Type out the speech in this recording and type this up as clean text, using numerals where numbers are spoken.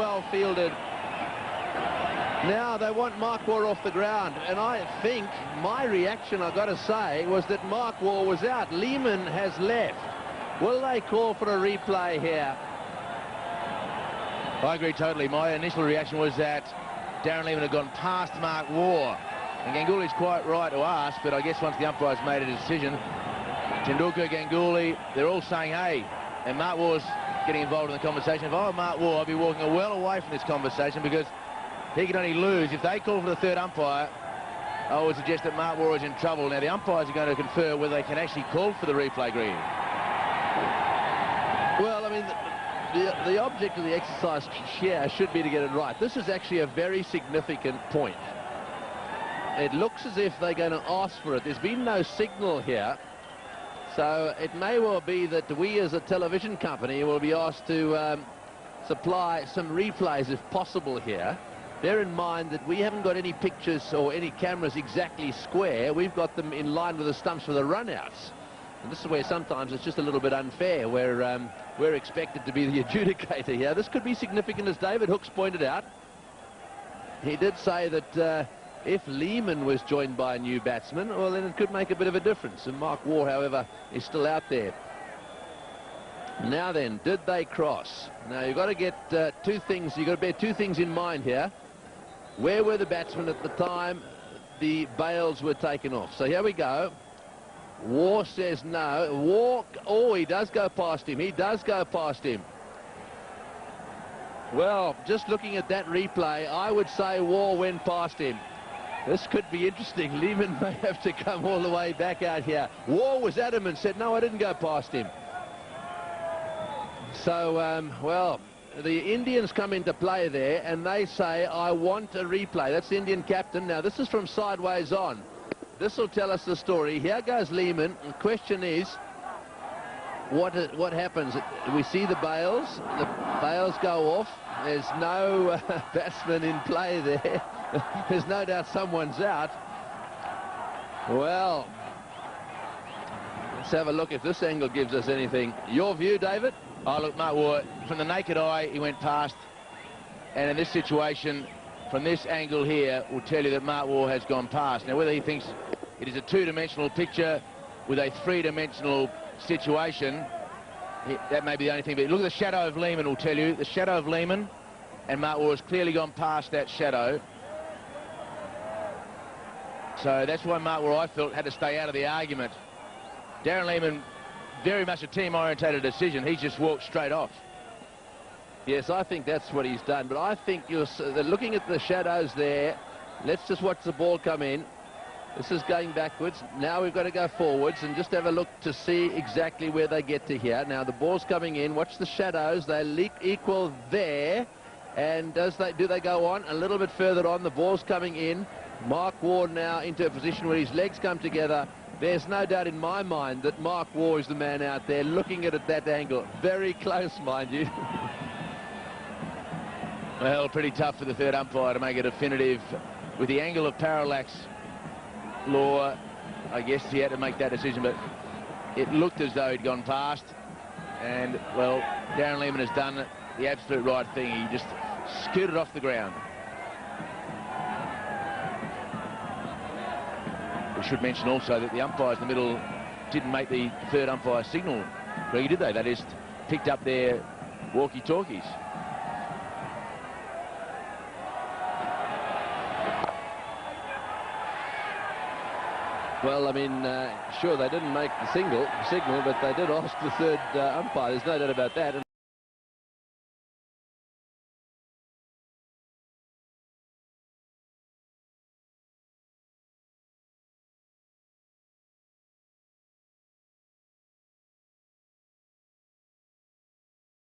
Well fielded. Now they want Mark Waugh off the ground, and I think my reaction, I've got to say, was that Mark Waugh was out. Lehman has left. Will they call for a replay here? I agree totally. My initial reaction was that Darren Lehman had gone past Mark Waugh, and Ganguly's quite right to ask, but I guess once the umpires made a decision, Tendulkar, Ganguly, they're all saying, hey, and Mark Waugh's getting involved in the conversation. If I were Mark Waugh, I'd be walking well away from this conversation, because he can only lose. If they call for the third umpire, I would suggest that Mark Waugh is in trouble. Now, the umpires are going to confer whether they can actually call for the replay, Green. Well, I mean, the object of the exercise here should be to get it right. This is actually a very significant point. It looks as if they're going to ask for it. There's been no signal here. So it may well be that we as a television company will be asked to supply some replays if possible here. Bear in mind that we haven't got any pictures or any cameras exactly square. We've got them in line with the stumps for the runouts. And this is where sometimes it's just a little bit unfair, where we're expected to be the adjudicator here. This could be significant, as David Hooks pointed out. He did say that if Lehman was joined by a new batsman, well, then it could make a bit of a difference. And Mark Waugh, however, is still out there. Now then, did they cross? Now, you've got to get two things. You've got to bear two things in mind here. Where were the batsmen at the time the bails were taken off? So here we go. Waugh says no. Waugh, oh, he does go past him. He does go past him. Well, just looking at that replay, I would say Waugh went past him. This could be interesting. Lehman may have to come all the way back out here. Waugh was adamant, said, no, I didn't go past him. So, well, the Indians come into play there, and they say, I want a replay. That's the Indian captain. Now, this is from sideways on. This will tell us the story. Here goes Lehman. The question is, what happens? We see the bails. The bails go off. There's no batsman in play there. There's no doubt someone's out. Well, let's have a look if this angle gives us anything. Your view, David? Oh, look, Mark Waugh, from the naked eye, he went past. And in this situation, from this angle here, will tell you that Mark Waugh has gone past. Now, whether he thinks it is a two-dimensional picture with a three-dimensional situation, that may be the only thing. But look at the shadow of Lehman will tell you. The shadow of Lehman, and Mark Waugh has clearly gone past that shadow. So that's why Mark Waugh, I felt, had to stay out of the argument. Darren Lehman, very much a team-orientated decision. He's just walked straight off. Yes, I think that's what he's done. But I think you're looking at the shadows there. Let's just watch the ball come in. This is going backwards. Now we've got to go forwards and just have a look to see exactly where they get to here. Now the ball's coming in. Watch the shadows. They equal there. And do they go on? A little bit further on. The ball's coming in. Mark Waugh now into a position where his legs come together. There's no doubt in my mind that Mark Waugh is the man out there looking at it at that angle. Very close, mind you. Well, pretty tough for the third umpire to make a definitive. With the angle of parallax law, I guess he had to make that decision, but it looked as though he'd gone past. And, well, Darren Lehman has done the absolute right thing. He just scooted off the ground. We should mention also that the umpires in the middle didn't make the third umpire signal. Really, did they? They just picked up their walkie-talkies. Well, I mean, sure, they didn't make the signal, but they did ask the third umpire. There's no doubt about that.